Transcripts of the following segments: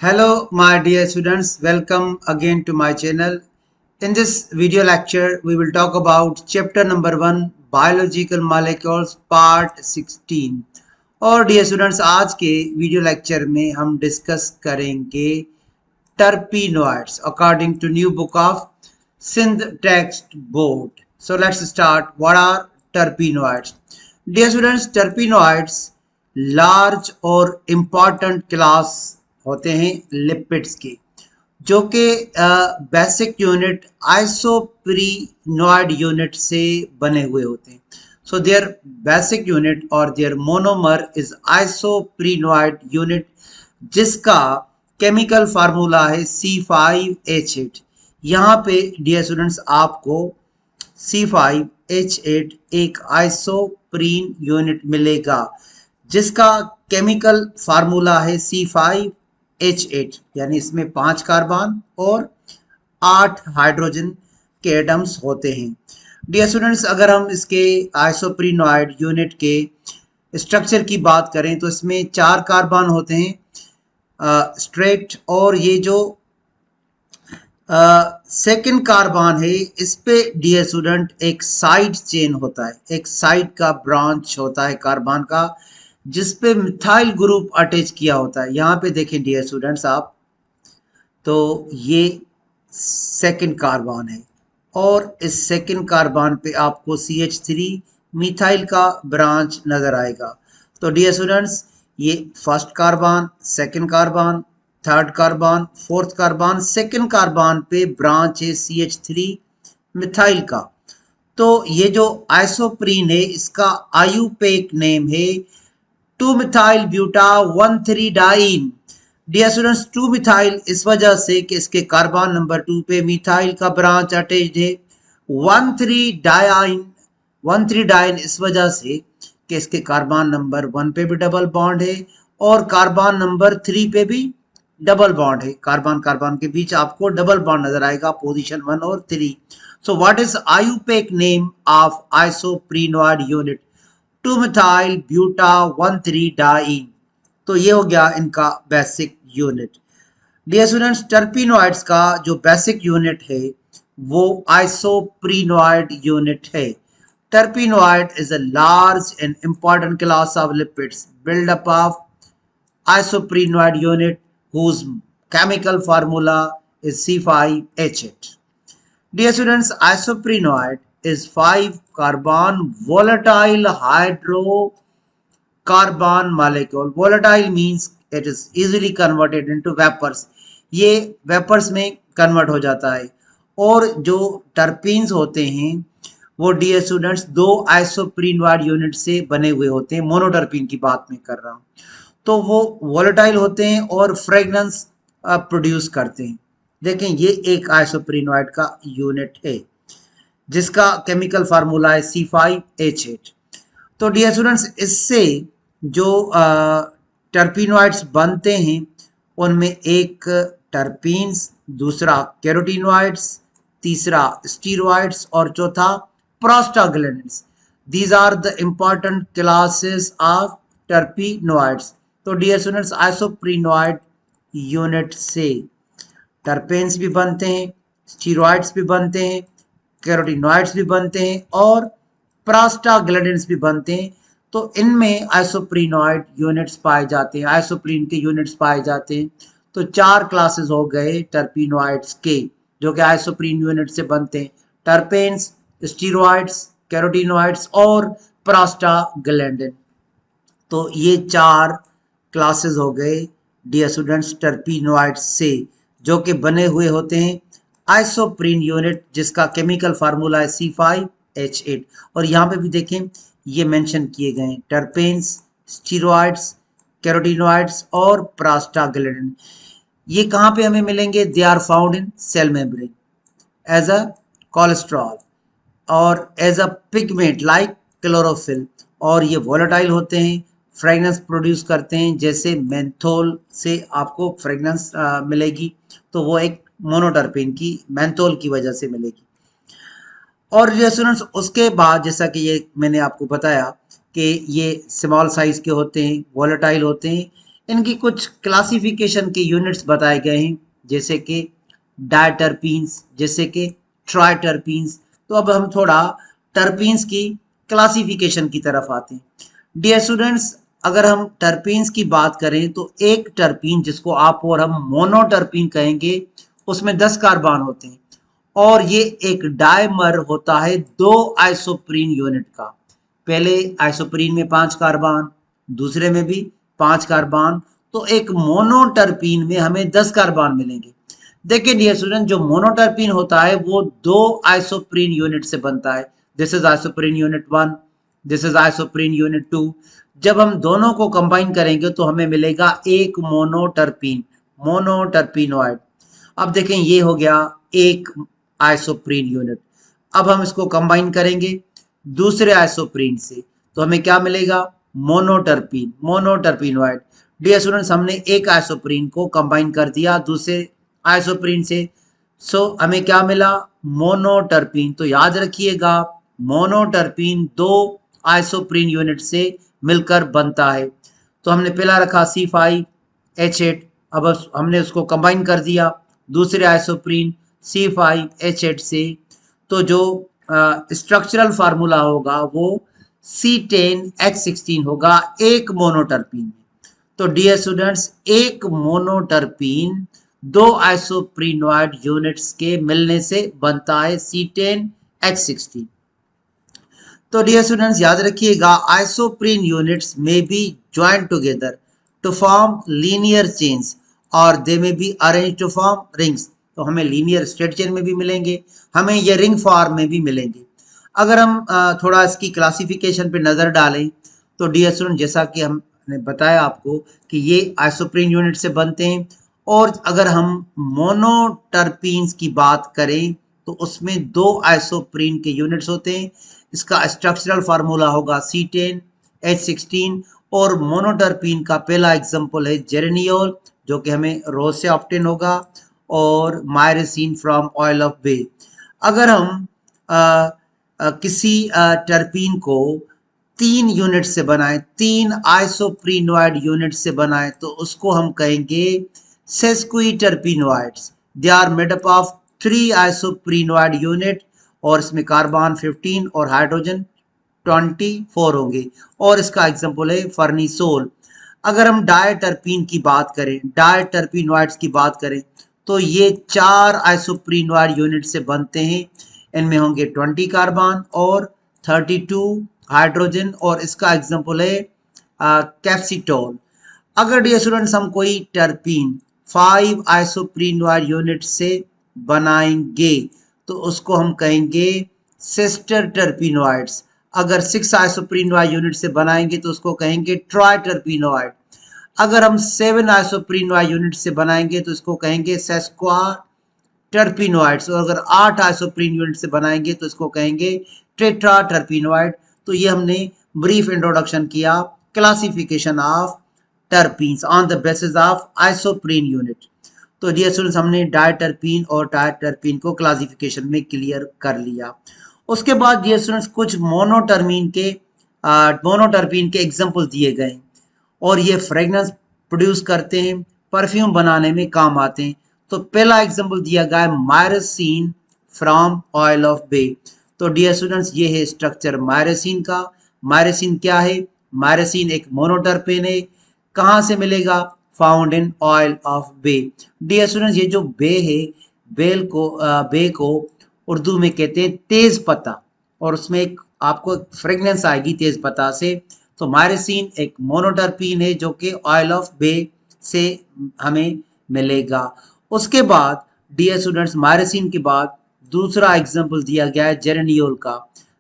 Hello, my dear students. Welcome again to my channel. In this video lecture, we will talk about chapter number 1, Biological Molecules, Part 16. और dear students, आज के video lecture में हम discuss करेंगे terpenoids according to new book of Sindh text board. So let's start. What are terpenoids? Dear students, terpenoids large और important class होते हैं lipids के, जो कि बेसिक यूनिट आइसोप्रीनोइड यूनिट से बने हुए होते हैं. सो देयर बेसिक यूनिट और देयर मोनोमर इज आइसोप्रीनोइड यूनिट, जिसका केमिकल फार्मूला है C5H8. यहाँ पे डियर स्टूडेंट्स आपको C5H8 एक आइसोप्रीन यूनिट मिलेगा, जिसका केमिकल फार्मूला है C5H8, यानी इसमें 5 कार्बन और 8 हाइड्रोजन के एटम्स होते हैं. डियर स्टूडेंट्स, अगर हम इसके आइसोप्रीनोइड यूनिट के स्ट्रक्चर की बात करें तो इसमें 4 कार्बन होते हैं स्ट्रेट, और ये जो सेकंड कार्बन है इस पे डियर स्टूडेंट एक साइड चेन होता है, एक साइड का ब्रांच होता है कार्बन का, जिस पे मिथाइल ग्रुप अटैच किया होता है. यहाँ पे देखें डियर स्टूडेंट्स आप, तो ये सेकंड कार्बन है और इस सेकंड कार्बन पे आपको CH3 मिथाइल का ब्रांच नजर आएगा. तो डियर स्टूडेंट्स, ये first carbon, second carbon, third carbon, fourth carbon, second carbon पे ब्रांच है CH3 मिथाइल का. तो ये जो आइसोप्रीन है इसका आयुपेक नेम है 2-मिथाइल ब्यूटा 1,3-डाइन. डियर स्टूडेंट्स, 2-मिथाइल इस वजह से कि इसके कार्बन नंबर 2 पे मिथाइल का ब्रांच अटैच्ड है. 1,3-डाइन इस वजह से कि इसके कार्बन नंबर 1 पे भी डबल बॉन्ड है और कार्बन नंबर 3 पे भी डबल बॉन्ड है. कार्बन कार्बन के बीच आपको डबल बॉन्ड नजर आएगा, पोजीशन 1 और 3. So what is IUPAC name of isoprenoid unit? Two methyl buta 1,3-डाइन. तो ये हो गया इनका basic unit. Dear students, terpenoids का जो बेसिक यूनिट है वो आइसोप्रीनोइड यूनिट है. Terpenoid is a large and important class of lipids built up of isoprenoid unit whose chemical formula is C5H8. Dear students, isoprenoid is 5 carbon volatile hydrocarbon molecule. Volatile means it is easily converted into vapors. ये vapours में convert हो जाता है. और जो terpenes होते हैं वो डियर स्टूडेंट्स 2 आइसोप्रीनोइड यूनिट से बने हुए होते हैं. मोनोटर्पीन की बात मैं कर रहा हूँ. तो वो वोलेटाइल होते हैं और फ्रेगनेंस प्रोड्यूस करते हैं. देखें, ये एक आइसोप्रीनोइड का यूनिट है जिसका केमिकल फार्मूला है C5H8. तो डियर स्टूडेंट्स, इससे जो टर्पीनोइड्स बनते हैं उनमें एक टर्पीन्स, दूसरा कैरोटीनोइड्स, तीसरा स्टीरॉइड्स और चौथा prostaglandins. These are the important classes of terpenoids. तो डियर स्टूडेंट्स, आइसोप्रीनोइड यूनिट से टर्पेन्स भी बनते हैं, स्टीरॉइड्स भी बनते हैं, कैरोटीनोइड्स भी बनते हैं और प्रोस्टाग्लैंडिन्स भी बनते हैं. तो इनमें आइसोप्रीनोइड यूनिट्स पाए जाते हैं, आइसोप्रीन के यूनिट्स पाए जाते हैं. तो 4 क्लासेस हो गए टर्पीनोइड्स के जो कि आइसोप्रीन यूनिट से बनते हैं: टर्पेन्स, स्टीरॉइड्स, कैरोटीनोइड्स और प्रोस्टाग्लैंडिन. तो ये 4 क्लासेस हो गए डियर स्टूडेंट्स टर्पीनोइड्स से, जो कि बने हुए होते हैं आइसोप्रीन यूनिट, जिसका केमिकल फार्मूला है C5H8. और यहाँ पे भी देखें, ये मेंशन किए गए हैं टर्पेन्स, स्टीरॉइड्स, कैरोटीनोइड्स और प्रोस्टाग्लैंडिन. ये कहाँ पे हमें मिलेंगे? They are found in cell membrane as a cholesterol और as a pigment like chlorophyll. और ये वोलेटाइल होते हैं, फ्रेगनेंस प्रोड्यूस करते हैं, जैसे मेंथोल से आपको फ्रेगनेंस मिलेगी, तो वो एक मोनोटर्पीन की मेंथोल की वजह से मिलेगी. और स्टूडेंट्स, उसके बाद जैसा कि ये मैंने आपको बताया कि ये स्मॉल साइज के होते हैं, वोलेटाइल होते हैं, इनकी कुछ क्लासिफिकेशन के यूनिट्स बताए गए हैं, जैसे कि डायटरपीन्स, जैसे कि ट्राइटरपीन्स। तो अब हम थोड़ा टर्पीन्स की क्लासिफिकेशन की तरफ आते हैं। डियर स्टूडेंट्स, अगर हम टर्पीन्स की बात करें तो एक टर्पीन, जिसको आप और हम मोनोटर्पीन कहेंगे, उसमें 10 कार्बन होते हैं और ये एक डायमर होता है 2 आइसोप्रीन यूनिट का। पहले आइसोप्रीन में 5 कार्बन, दूसरे में भी 5 कार्बन, तो एक मोनोटर्पीन में हमें 10 कार्बन मिलेंगे। देखिए डियर स्टूडेंट, जो मोनोटर्पीन होता है वो 2 आइसोप्रीन यूनिट से बनता है। This is isoprene unit 1, this is isoprene unit 2। जब हम दोनों को कंबाइन करेंगे तो हमें मिलेगा एक मोनोटर्पीन, मोनोटर्पीनोइड। अब देखें, ये हो गया एक आइसोप्रीन यूनिट। अब हम इसको कंबाइन करेंगे दूसरे आइसोप्रीन से, तो हमें क्या मिलेगा? मोनोटर्पीन, मोनोटर्पीनोइड। डियर स्टूडेंट्स, हमने एक आइसोप्रीन को कंबाइन कर दिया दूसरे आइसोप्रीन से, सो हमें क्या मिला? मोनोटर्पीन। तो याद रखिएगा, मोनोटर्पीन 2 आइसोप्रीन यूनिट से मिलकर बनता है। तो हमने पहला रखा C5H8, अब हमने उसको कंबाइन कर दिया दूसरे आइसोप्रीन C5H8 से, तो जो स्ट्रक्चरल फार्मूला होगा वो C10H16 होगा एक मोनोटर्पीन में। तो डियर स्टूडेंट्स, एक मोनोटर्पीन 2 आइसोप्रीनोइड यूनिट्स के मिलने से बनता है C10H16। तो डियर स्टूडेंट्स, याद रखिएगा, isoprene units may be join together to form linear chains और they may be arrange to form rings. तो हमें लीनियर स्ट्रेट चेन में भी मिलेंगे, हमें ये रिंग फॉर्म में भी मिलेंगे। अगर हम थोड़ा इसकी क्लासिफिकेशन पे नज़र डालें तो डियर स्टूडेंट, जैसा कि हमने बताया आपको कि ये आइसोप्रीन यूनिट से बनते हैं, और अगर हम मोनोटर्पीन्स की बात करें तो उसमें 2 आइसोप्रीन के यूनिट्स होते हैं। इसका स्ट्रक्चरल फार्मूला होगा C10H16, और मोनोटर्पीन का पहला एग्जांपल है जेरेनियोल, जो कि हमें रोज से ऑप्टेन होगा, और मायरेसिन फ्रॉम ऑयल ऑफ बे। अगर हम किसी टर्पीन को 3 यूनिट से बनाएं, 3 आइसोप्रीनोइड यूनिट से बनाएं, तो उसको हम कहेंगे sesquiterpenoids. They are made up of 3 isoprenoid unit, और इसमें कार्बन 15 और हाइड्रोजन 24 होंगे, और इसका एग्जांपल है फर्निसोल। अगर हम डायटर्पीन की बात करें, डायटर्पीनोइड्स की बात करें, तो ये 4 आइसोप्रीनोइड यूनिट से बनते हैं। इनमें होंगे 20 कार्बन और 32 हाइड्रोजन, और इसका एग्जांपल है कैप्सिटोल। अगर डियर स्टूडेंट्स, हम कोई टर्पीन 5 आइसोप्रीनोइड यूनिट से बनाएंगे तो उसको हम कहेंगे सिस्टर टर्पीनोइड्स। अगर 6 आइसोप्रीनोइड यूनिट से बनाएंगे तो उसको कहेंगे ट्राइटर्पीनोइड। अगर हम 7 आइसोप्रीनोइड यूनिट से बनाएंगे तो इसको कहेंगे सेस्क्वा टर्पीनोइड्स, और अगर 8 आइसोप्रीन यूनिट से बनाएंगे तो इसको कहेंगे टेट्रा टर्पीनोइड। तो ये हमने ब्रीफ इंट्रोडक्शन किया classification of terpenes on the basis of isoprene unit. तो डियर स्टूडेंट्स, हमने डायटर्पीन और टायटर्पीन को क्लासिफिकेशन में क्लियर कर लिया। उसके बाद डियर स्टूडेंट्स, कुछ मोनोटर्पीन के एग्जांपल दिए गए, और ये फ्रेगनेंस प्रोड्यूस करते हैं, परफ्यूम बनाने में काम आते हैं। तो पहला एग्जांपल दिया गया है मायरेसिन फ्रॉम ऑयल ऑफ बे। तो डियर स्टूडेंट्स, ये है स्ट्रक्चर मायरेसिन का। मायरेसिन क्या है? मायरेसिन एक मोनोटर्पेन है। कहाँ से मिलेगा? Found in oil of bay. Dear students, ये जो बे है, बे को उर्दू में कहते हैं तेज पत्ता, और उसमें एक आपको फ्रेगनेंस आएगी तेज पत्ता से। तो मायरेसिन एक मोनोटर्पीन है जो कि ऑयल ऑफ बे से हमें मिलेगा। उसके बाद डियर स्टूडेंट्स, मायरेसिन के बाद दूसरा एग्जांपल दिया गया है जेरेनियोल का।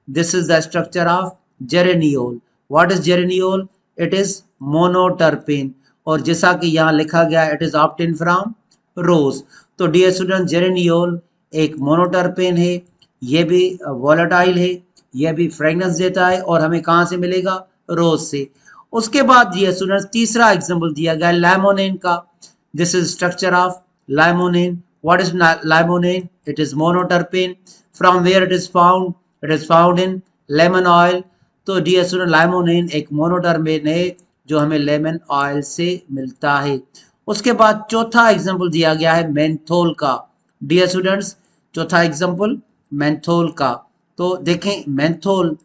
This is the structure of geraniol. What is geraniol? It is monoterpene, और जैसा कि यहाँ लिखा गया है, it is obtain from rose. तो डियर स्टूडेंट, जेरेनियोल एक मोनोटर्पेन है, ये भी वोलेटाइल है, यह भी फ्रेगनेंस देता है, और हमें कहाँ से मिलेगा? रोज से। उसके बाद डियर स्टूडेंट्स, तीसरा एग्जांपल दिया गया लाइमोनिन का। This is structure of limonene. What is limonene? It is monoterpene. From where it is found? It is found in lemon oil. तो डियर स्टूडेंट, limonene एक मोनोटर्पेन है जो हमें लेमन ऑयल से मिलता है। उसके बाद चौथा एग्जाम्पल दिया गया है मेंथोल का। डियर स्टूडेंट्स, चौथा एग्जाम्पल मेंथोल का। तो देखें, मेंथोल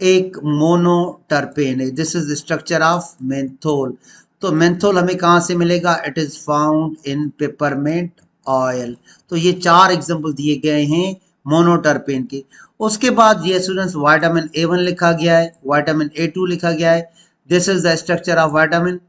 एक मोनोटर्पेन है। This is the structure of menthol. तो मेंथोल हमें कहाँ से मिलेगा? It is found in peppermint oil. तो ये चार एग्जांपल दिए गए हैं मोनोटर्पेन के। उसके बाद ये स्टूडेंट्स विटामिन ए1 लिखा गया है, विटामिन ए2 लिखा गया है। This is the structure of vitamin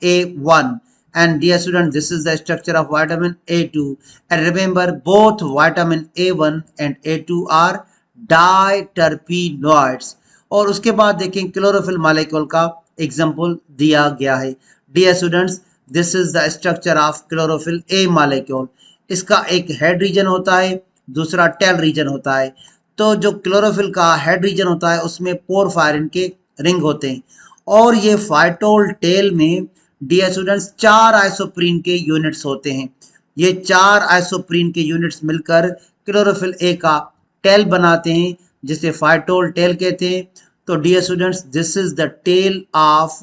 A1 and dear students, this is the structure of vitamin A2, and remember both vitamin A1 and A2 are diterpenoids। और उसके बाद देखें क्लोरोफिल मॉलिक्यूल का एग्जांपल दिया गया है। Dear students, this is the structure of chlorophyll a molecule. इसका एक हेड रीजन होता है, दूसरा टेल रीजन होता है। तो जो क्लोरोफिल का हेड रीजन होता है उसमें पोरफायरिन के रिंग होते हैं, और ये फाइटोल टेल में डियर स्टूडेंट्स 4 आइसोप्रीन के यूनिट्स होते हैं। ये 4 आइसोप्रीन के यूनिट्स मिलकर क्लोरोफिल ए का टेल बनाते हैं, जिसे फाइटोल टेल कहते हैं। तो dear students, this is the tail of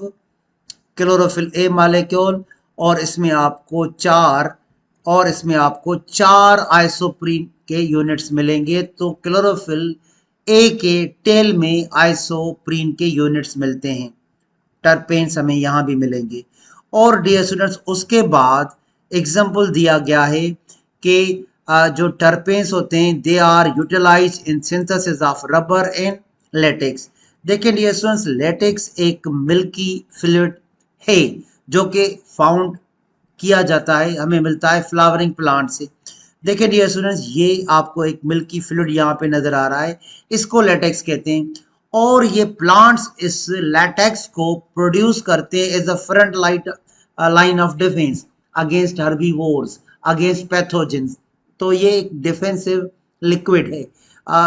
chlorophyll a molecule, और इसमें आपको चार आइसोप्रीन के यूनिट्स मिलेंगे। तो क्लोरोफिल ए के टेल में आइसोप्रीन के यूनिट्स मिलते हैं। टर्पेन्स हमें यहाँ भी मिलेंगे। और डियर स्टूडेंट्स, उसके बाद एग्जाम्पल दिया गया है कि जो टर्पेन्स होते हैं they are utilise in synthesis of rubber and latex. देखिए डियर स्टूडेंट्स, लेटेक्स एक मिल्की फ्लूइड है जो कि फाउंड किया जाता है, हमें मिलता है फ्लावरिंग प्लांट से। देखिए डियर स्टूडेंट्स, ये आपको एक मिल्की फ्लूइड यहाँ पे नजर आ रहा है, इसको लेटेक्स कहते हैं। और ये प्लांट्स इस लैटेक्स को प्रोड्यूस करते हैं as a front line of defence against herbivores, against pathogens. तो ये एक डिफेंसिव लिक्विड है,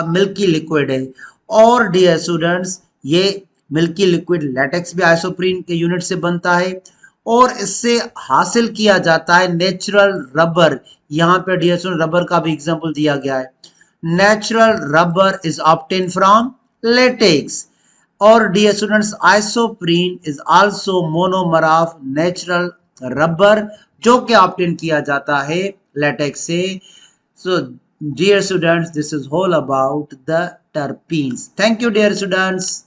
मिल्की लिक्विड है। और डियर स्टूडेंट्स, ये मिल्की लिक्विड लैटेक्स भी आइसोप्रीन के यूनिट से बनता है, और इससे हासिल किया जाता है नेचुरल रबर। यहाँ पे डियर स्टूडेंट रबर का भी एग्जांपल दिया गया है। Natural rubber is obtain from latex। और dear students, isoprene is also monomer of natural rubber, जो कि ऑब्टेन किया जाता है लेटेक्स से। So dear students, this is all about the terpenes। Thank you dear students.